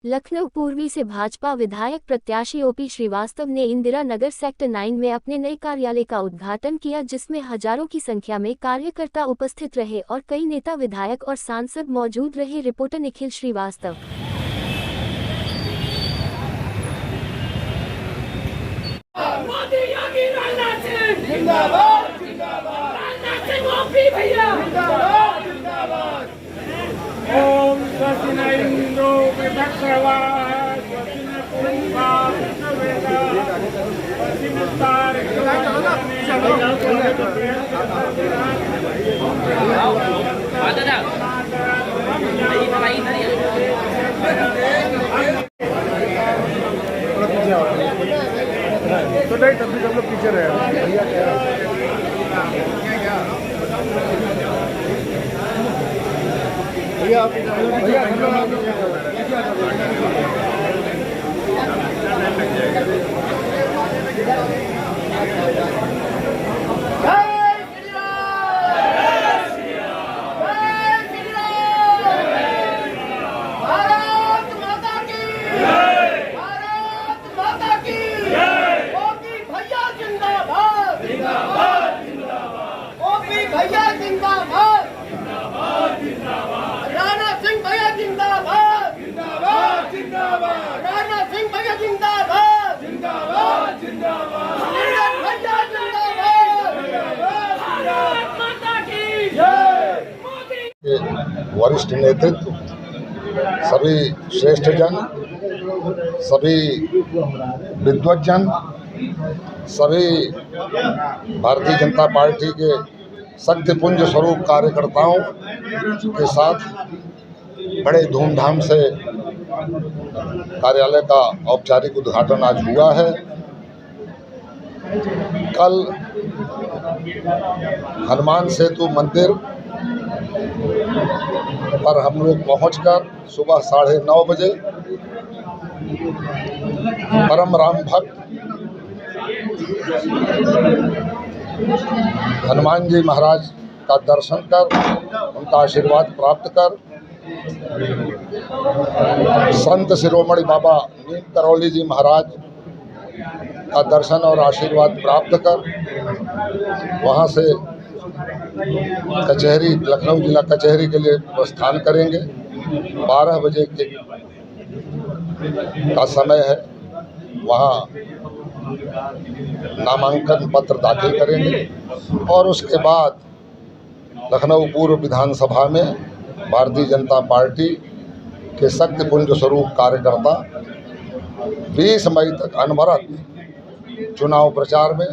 लखनऊ पूर्वी से भाजपा विधायक प्रत्याशी ओपी श्रीवास्तव ने इंदिरा नगर सेक्टर 9 में अपने नए कार्यालय का उद्घाटन किया, जिसमें हजारों की संख्या में कार्यकर्ता उपस्थित रहे और कई नेता विधायक और सांसद मौजूद रहे। रिपोर्टर निखिल श्रीवास्तव। ओम स्वस्ति इंद्रो विभक्षवा स्वस्ति पूर्वा विष्णुवेदा स्वस्ति तारको तो नहीं तभी सब लोग पीछे रहे वरिष्ठ नेतृत्व, सभी श्रेष्ठ जन, सभी विद्वज्जन, सभी भारतीय जनता पार्टी के शक्तिपुंज स्वरूप कार्यकर्ताओं के साथ बड़े धूमधाम से कार्यालय का औपचारिक उद्घाटन आज हुआ है। कल हनुमान सेतु मंदिर पर हम लोग पहुंचकर सुबह 9:30 बजे परम राम भक्त हनुमान जी महाराज का दर्शन कर, उनका आशीर्वाद प्राप्त कर, संत शिरोमणि बाबा नीम करौली जी महाराज का दर्शन और आशीर्वाद प्राप्त कर वहां से कचहरी, लखनऊ जिला कचहरी के लिए प्रस्थान करेंगे। 12 बजे का समय है, वहाँ नामांकन पत्र दाखिल करेंगे और उसके बाद लखनऊ पूर्व विधानसभा में भारतीय जनता पार्टी के शक्तिपुंज स्वरूप कार्यकर्ता 20 मई तक अनवरत चुनाव प्रचार में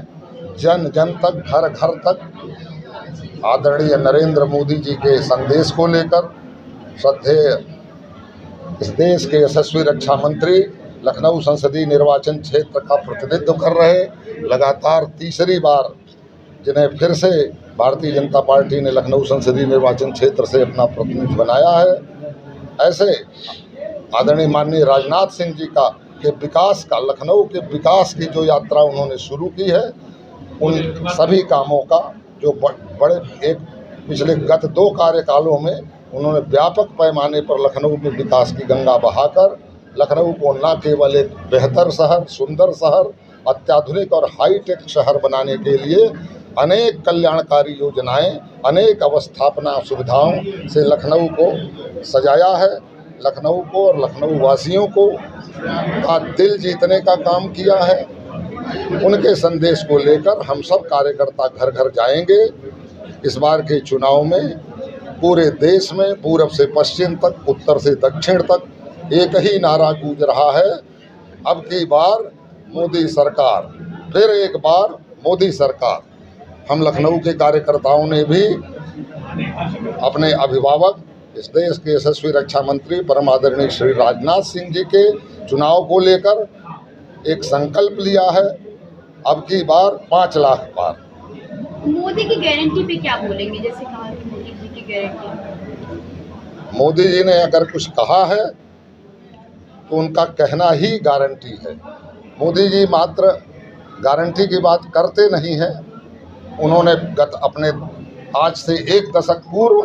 जन जन तक, घर घर तक आदरणीय नरेंद्र मोदी जी के संदेश को लेकर, श्रद्धेय इस देश के यशस्वी रक्षा मंत्री, लखनऊ संसदीय निर्वाचन क्षेत्र का प्रतिनिधित्व कर रहे, लगातार तीसरी बार जिन्हें फिर से भारतीय जनता पार्टी ने लखनऊ संसदीय निर्वाचन क्षेत्र से अपना प्रतिनिधि बनाया है, ऐसे आदरणीय माननीय राजनाथ सिंह जी का के विकास का, लखनऊ के विकास की जो यात्रा उन्होंने शुरू की है, उन सभी कामों का जो बड़े पिछले गत 2 कार्यकालों में उन्होंने व्यापक पैमाने पर लखनऊ में विकास की गंगा बहाकर लखनऊ को न केवल एक बेहतर शहर, सुंदर शहर, अत्याधुनिक और हाईटेक शहर बनाने के लिए अनेक कल्याणकारी योजनाएं, अनेक अवस्थापना सुविधाओं से लखनऊ को सजाया है। लखनऊ को और लखनऊ वासियों को का दिल जीतने का काम किया है। उनके संदेश को लेकर हम सब कार्यकर्ता घर घर जाएंगे। इस बार के चुनाव में पूरे देश में पूरब से पश्चिम तक, उत्तर से दक्षिण तक एक ही नारा गूंज रहा है, अब की बार मोदी सरकार, फिर एक बार मोदी सरकार। हम लखनऊ के कार्यकर्ताओं ने भी अपने अभिभावक, इस देश के यशस्वी रक्षा मंत्री परम आदरणीय श्री राजनाथ सिंह जी के चुनाव को लेकर एक संकल्प लिया है, अब की बार 5 लाख पार। मोदी की गारंटी पे क्या बोलेंगे? जैसे कहा कि मोदी जी की गारंटी, मोदी जी ने अगर कुछ कहा है तो उनका कहना ही गारंटी है। मोदी जी मात्र गारंटी की बात करते नहीं हैं। उन्होंने आज से 1 दशक पूर्व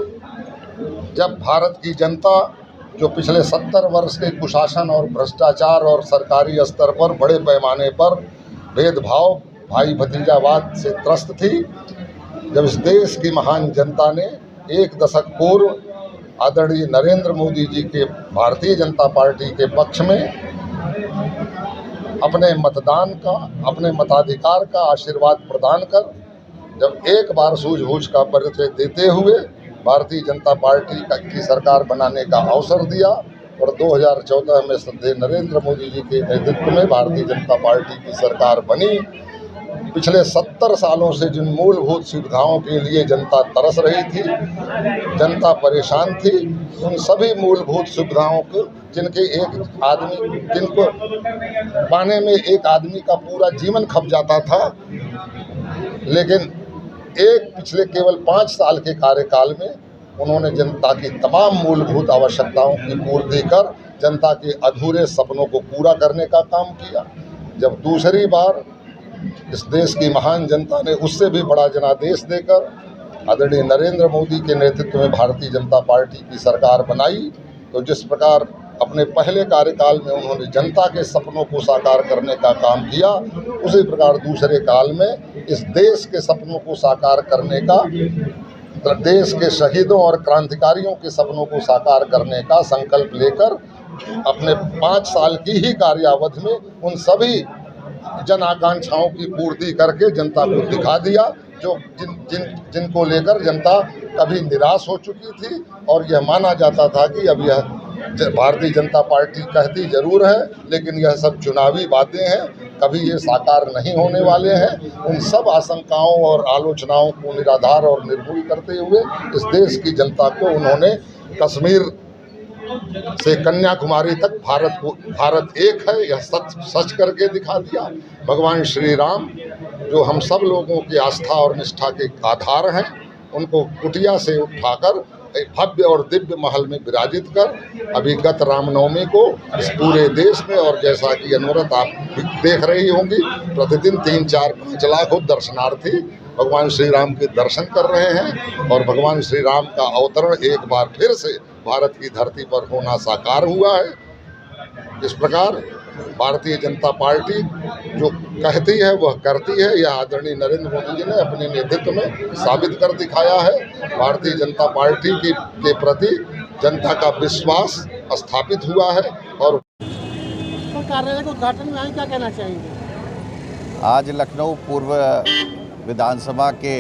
जब भारत की जनता जो पिछले 70 वर्ष के कुशासन और भ्रष्टाचार और सरकारी स्तर पर बड़े पैमाने पर भेदभाव, भाई भतीजावाद से त्रस्त थी, जब इस देश की महान जनता ने एक दशक पूर्व आदरणीय नरेंद्र मोदी जी के भारतीय जनता पार्टी के पक्ष में अपने मतदान का, अपने मताधिकार का आशीर्वाद प्रदान कर जब एक बार सूझबूझ का परिचय देते हुए भारतीय जनता पार्टी की सरकार बनाने का अवसर दिया और 2014 में श्रद्धेय नरेंद्र मोदी जी के नेतृत्व में भारतीय जनता पार्टी की सरकार बनी। पिछले 70 सालों से जिन मूलभूत सुविधाओं के लिए जनता तरस रही थी, जनता परेशान थी, उन सभी मूलभूत सुविधाओं को जिनको पाने में एक आदमी का पूरा जीवन खप जाता था, लेकिन पिछले केवल 5 साल के कार्यकाल में उन्होंने जनता की तमाम मूलभूत आवश्यकताओं की पूर्ति कर जनता के अधूरे सपनों को पूरा करने का काम किया। जब दूसरी बार इस देश की महान जनता ने उससे भी बड़ा जनादेश देकर आदरणीय नरेंद्र मोदी के नेतृत्व में भारतीय जनता पार्टी की सरकार बनाई, तो जिस प्रकार अपने पहले कार्यकाल में उन्होंने जनता के सपनों को साकार करने का काम किया, उसी प्रकार दूसरे काल में इस देश के सपनों को साकार करने का, देश के शहीदों और क्रांतिकारियों के सपनों को साकार करने का संकल्प लेकर अपने 5 साल की ही कार्यावधि में उन सभी जन आकांक्षाओं की पूर्ति करके जनता को दिखा दिया, जो जिनको लेकर जनता कभी निराश हो चुकी थी और यह माना जाता था कि अब यह भारतीय जनता पार्टी कहती जरूर है, लेकिन यह सब चुनावी बातें हैं, कभी ये साकार नहीं होने वाले हैं। उन सब आशंकाओं और आलोचनाओं को निराधार और निर्मूल करते हुए इस देश की जनता को उन्होंने कश्मीर से कन्याकुमारी तक भारत एक है यह सच करके दिखा दिया। भगवान श्री राम जो हम सब लोगों की आस्था और निष्ठा के आधार हैं, उनको कुटिया से उठाकर भव्य और दिव्य महल में विराजित कर अभी गत रामनवमी को इस पूरे देश में, और जैसा कि अनवरत आप देख रही होंगी, प्रतिदिन 3-4-5 लाख दर्शनार्थी भगवान श्री राम के दर्शन कर रहे हैं और भगवान श्री राम का अवतरण एक बार फिर से भारत की धरती पर होना साकार हुआ है। इस प्रकार भारतीय जनता पार्टी जो कहती है वह करती है, यह आदरणीय नरेंद्र मोदी जी ने अपने नेतृत्व में साबित कर दिखाया है। भारतीय जनता पार्टी के प्रति जनता का विश्वास स्थापित हुआ है। और कार्यालय के उद्घाटन में आए, क्या कहना चाहेंगे? आज लखनऊ पूर्व विधानसभा के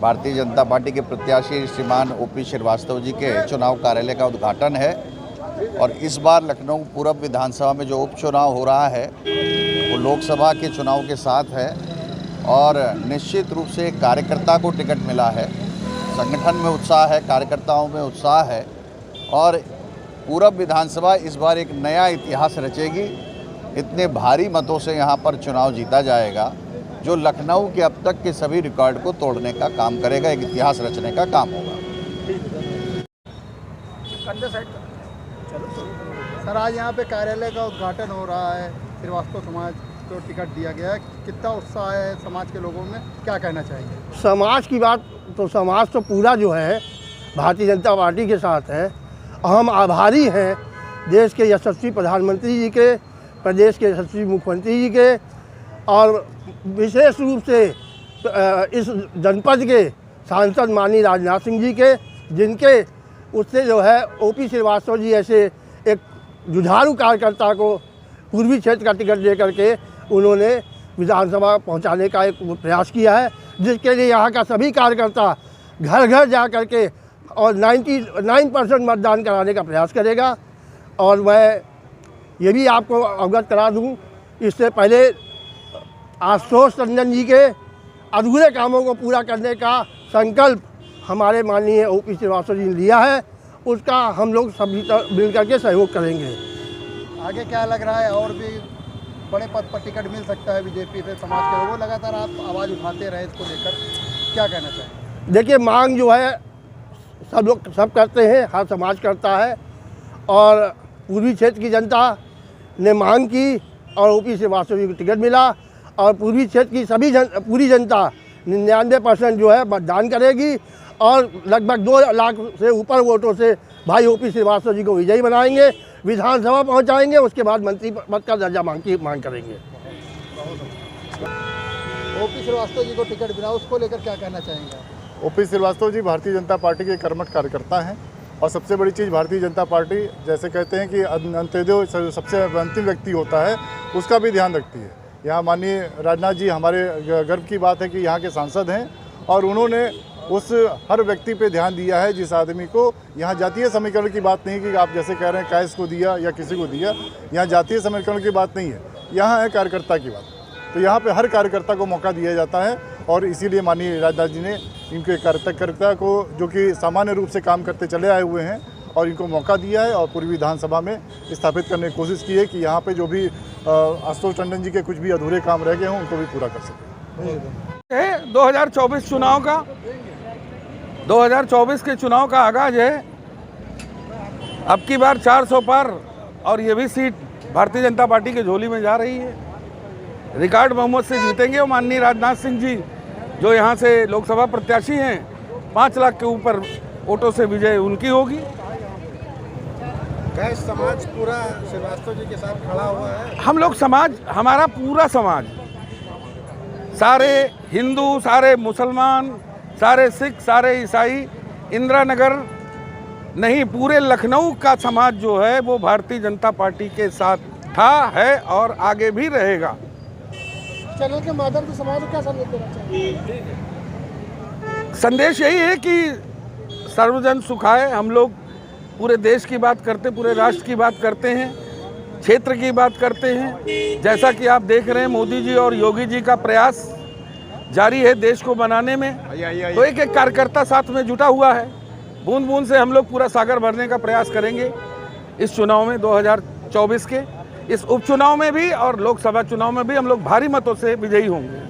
भारतीय जनता पार्टी के प्रत्याशी श्रीमान ओपी श्रीवास्तव जी के चुनाव कार्यालय का उद्घाटन है और इस बार लखनऊ पूर्व विधानसभा में जो उपचुनाव हो रहा है वो लोकसभा के चुनाव के साथ है और निश्चित रूप से कार्यकर्ता को टिकट मिला है, संगठन में उत्साह है, कार्यकर्ताओं में उत्साह है और पूर्व विधानसभा इस बार एक नया इतिहास रचेगी। इतने भारी मतों से यहाँ पर चुनाव जीता जाएगा जो लखनऊ के अब तक के सभी रिकॉर्ड को तोड़ने का काम करेगा, एक इतिहास रचने का काम होगा। सर, आज यहाँ पे कार्यालय का उद्घाटन हो रहा है, श्रीवास्तव समाज को टिकट दिया गया है, कितना उत्साह है समाज के लोगों में, क्या कहना चाहेंगे? समाज की बात तो समाज तो पूरा जो है भारतीय जनता पार्टी के साथ है। हम आभारी हैं देश के यशस्वी प्रधानमंत्री जी के, प्रदेश के यशस्वी मुख्यमंत्री जी के और विशेष रूप से इस जनपद के सांसद माननीय राजनाथ सिंह जी के, जिनके उससे जो है ओपी श्रीवास्तव जी ऐसे एक जुझारू कार्यकर्ता को पूर्वी क्षेत्र का टिकट दे करके उन्होंने विधानसभा पहुंचाने का एक प्रयास किया है, जिसके लिए यहाँ का सभी कार्यकर्ता घर घर जा करके और 99% मतदान कराने का प्रयास करेगा। और मैं ये भी आपको अवगत करा दूं, इससे पहले आशुतोष टंडन जी के अधूरे कामों को पूरा करने का संकल्प हमारे माननीय ओपी श्रीवास्तव जी ने लिया है, उसका हम लोग सभी मिल करके सहयोग करेंगे। आगे क्या लग रहा है, और भी बड़े पद पर टिकट मिल सकता है बीजेपी से? समाज के लोगों लगातार आप आवाज़ उठाते रहे इसको लेकर, क्या कहना चाहेंगे? देखिए, मांग जो है सब लोग सब करते हैं, हर समाज करता है और पूर्वी क्षेत्र की जनता ने मांग की और ओपी श्रीवास्तव जी को टिकट मिला और पूर्वी क्षेत्र की पूरी जनता 99% जो है मतदान करेगी और लगभग 2 लाख से ऊपर वोटों से भाई ओपी श्रीवास्तव जी को विजयी बनाएंगे, विधानसभा पहुंचाएंगे, उसके बाद मंत्री पद का दर्जा मांग करेंगे। ओपी श्रीवास्तव जी को टिकट मिला, उसको लेकर क्या कहना चाहेंगे? ओपी श्रीवास्तव जी भारतीय जनता पार्टी के कर्मठ कार्यकर्ता हैं और सबसे बड़ी चीज़ भारतीय जनता पार्टी जैसे कहते हैं कि अंत्योदय सबसे अंतिम व्यक्ति होता है, उसका भी ध्यान रखती है। यहाँ माननीय राजनाथ जी हमारे गर्व की बात है कि यहाँ के सांसद हैं और उन्होंने उस हर व्यक्ति पे ध्यान दिया है जिस आदमी को, यहाँ जातीय समीकरण की बात नहीं कि आप जैसे कह रहे हैं कैस को दिया या किसी को दिया, यहाँ जातीय समीकरण की बात नहीं है, यहाँ है कार्यकर्ता की बात। तो यहाँ पे हर कार्यकर्ता को मौका दिया जाता है और इसीलिए माननीय राजनाथ जी ने इनके कार्यकर्ता को जो कि सामान्य रूप से काम करते चले आए हुए हैं और इनको मौका दिया है और पूरी विधानसभा में स्थापित करने की कोशिश की है कि यहाँ पे जो भी आशुतोष टंडन जी के कुछ भी अधूरे काम रह गए हों उनको भी पूरा कर सकें। 2024 चुनाव का 2024 के चुनाव का आगाज है। अब की बार 400 पार और ये भी सीट भारतीय जनता पार्टी के झोली में जा रही है। रिकॉर्ड बहुमत से जीतेंगे और माननीय राजनाथ सिंह जी जो यहाँ से लोकसभा प्रत्याशी हैं 5 लाख के ऊपर वोटों से विजय उनकी होगी। क्या समाज पूरा श्रीवास्तव जी के साथ खड़ा हुआ है? हम लोग समाज, हमारा पूरा समाज, सारे हिंदू, सारे मुसलमान, सारे सिख, सारे ईसाई, इंदिरा नगर नहीं पूरे लखनऊ का समाज जो है वो भारतीय जनता पार्टी के साथ था, है और आगे भी रहेगा। चैनल के माध्यम से समाज को क्या संदेश देना चाहिए? संदेश यही है कि सर्वजन सुखाए। हम लोग पूरे देश की बात करते, पूरे राष्ट्र की बात करते हैं, क्षेत्र की बात करते हैं। जैसा कि आप देख रहे हैं मोदी जी और योगी जी का प्रयास जारी है देश को बनाने में, तो एक एक कार्यकर्ता साथ में जुटा हुआ है। बूंद बूंद से हम लोग पूरा सागर भरने का प्रयास करेंगे इस चुनाव में 2024 के इस उपचुनाव में भी और लोकसभा चुनाव में भी हम लोग भारी मतों से विजयी होंगे।